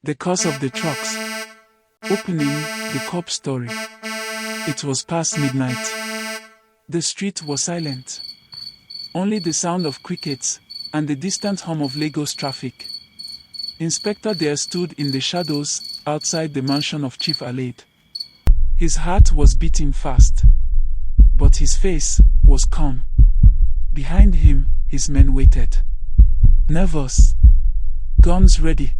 The Curse of the Trucks. Opening, the cop story. It was past midnight. The street was silent. Only the sound of crickets and the distant hum of Lagos traffic. Inspector there stood in the shadows outside the mansion of Chief Alade. His heart was beating fast, but his face was calm. Behind him, his men waited. Nervous. Guns ready.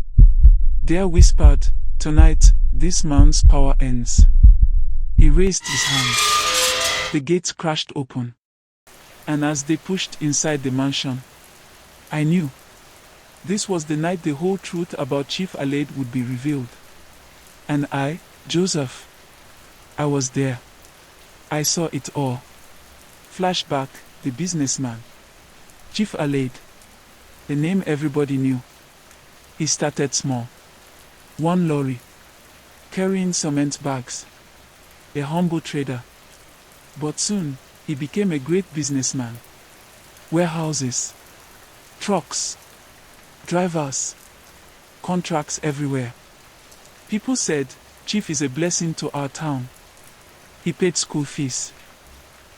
There whispered, "Tonight, this man's power ends." He raised his hand. The gates crashed open. And as they pushed inside the mansion, I knew. This was the night the whole truth about Chief Alade would be revealed. And I, Joseph, I was there. I saw it all. Flashback, the businessman. Chief Alade. The name everybody knew. He started small. One lorry. Carrying cement bags. A humble trader. But soon, he became a great businessman. Warehouses. Trucks. Drivers. Contracts everywhere. People said, "Chief is a blessing to our town." He paid school fees.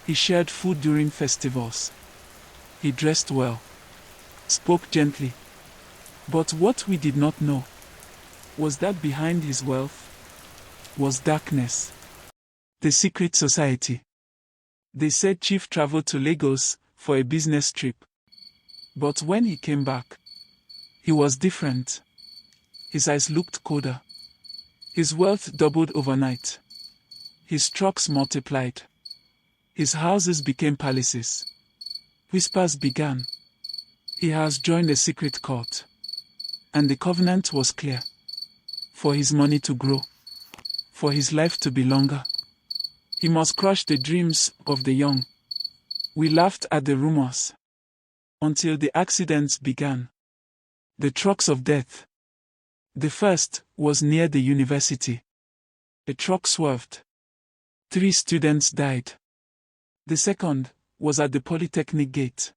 He shared food during festivals. He dressed well. Spoke gently. But what we did not know was that behind his wealth was darkness. The secret society. They said Chief traveled to Lagos for a business trip. But when he came back, he was different. His eyes looked colder. His wealth doubled overnight. His trucks multiplied. His houses became palaces. Whispers began. He has joined a secret cult. And the covenant was clear. For his money to grow. For his life to be longer. He must crush the dreams of the young. We laughed at the rumors. Until the accidents began. The trucks of death. The first was near the university. A truck swerved. 3 students died. The second was at the Polytechnic gate.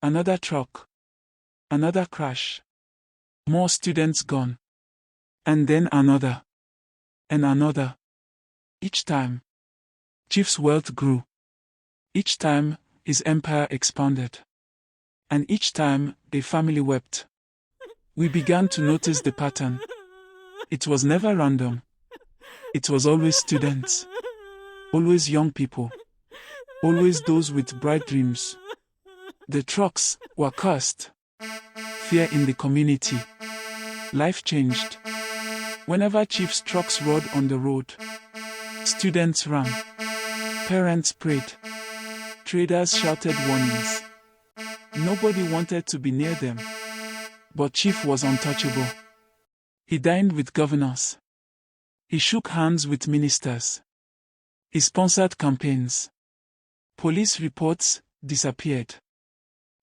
Another truck. Another crash. More students gone. And then another. And another. Each time, Chief's wealth grew. Each time, his empire expanded. And each time, a family wept. We began to notice the pattern. It was never random. It was always students. Always young people. Always those with bright dreams. The trucks were cursed. Fear in the community. Life changed. Whenever Chief's trucks roared on the road, students ran. Parents prayed. Traders shouted warnings. Nobody wanted to be near them. But Chief was untouchable. He dined with governors. He shook hands with ministers. He sponsored campaigns. Police reports disappeared.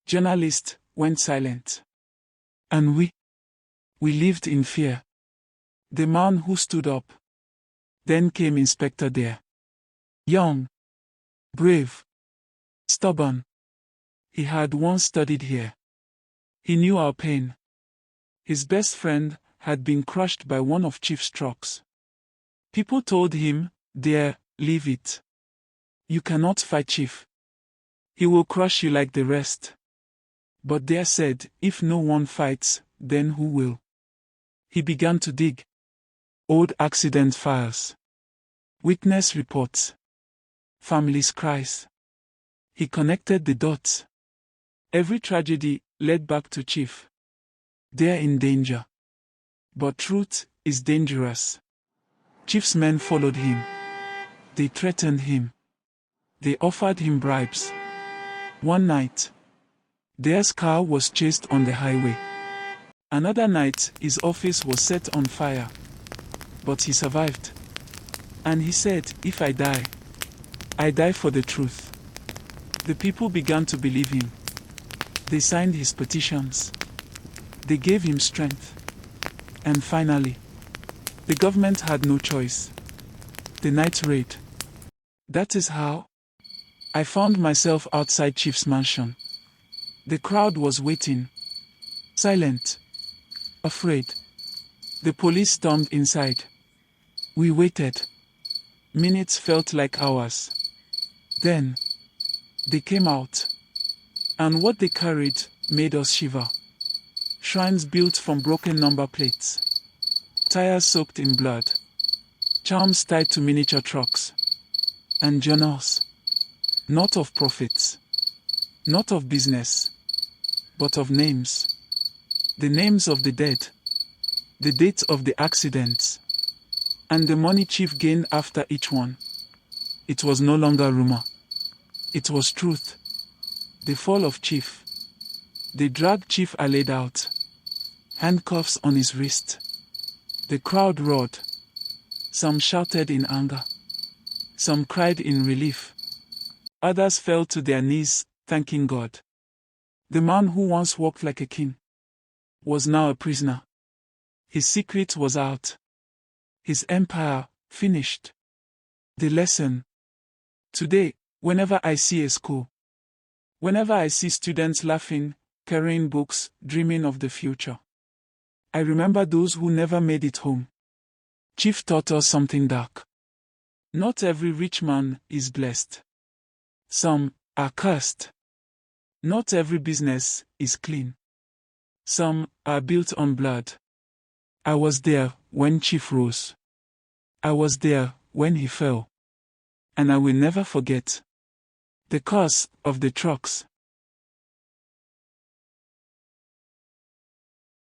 Journalists went silent. And we lived in fear. The man who stood up. Then came Inspector there. Young. Brave. Stubborn. He had once studied here. He knew our pain. His best friend had been crushed by one of Chief's trucks. People told him, "There, leave it. You cannot fight Chief. He will crush you like the rest." But Dare said, "If no one fights, then who will?" He began to dig. Old accident files. Witness reports. Families' cries. He connected the dots. Every tragedy led back to Chief. They're in danger. But truth is dangerous. Chief's men followed him. They threatened him. They offered him bribes. One night, Dare's car was chased on the highway. Another night, his office was set on fire. But he survived. And he said, "If I die, I die for the truth." The people began to believe him. They signed his petitions. They gave him strength. And finally, the government had no choice. The night raid. That is how I found myself outside Chief's mansion. The crowd was waiting. Silent. Afraid. The police stormed inside. We waited. Minutes felt like hours. Then, they came out. And what they carried made us shiver. Shrines built from broken number plates. Tires soaked in blood. Charms tied to miniature trucks. And journals. Not of profits. Not of business. But of names. The names of the dead. The dates of the accidents. And the money Chief gained after each one. It was no longer rumor. It was truth. The fall of Chief. They dragged Chief Alade out. Handcuffs on his wrist. The crowd roared. Some shouted in anger. Some cried in relief. Others fell to their knees, thanking God. The man who once walked like a king was now a prisoner. His secret was out. His empire finished. The lesson. Today, whenever I see a school, whenever I see students laughing, carrying books, dreaming of the future, I remember those who never made it home. Chief taught us something dark. Not every rich man is blessed. Some are cursed. Not every business is clean. Some are built on blood. I was there when Chief rose. I was there when he fell. And I will never forget the curse of the trucks.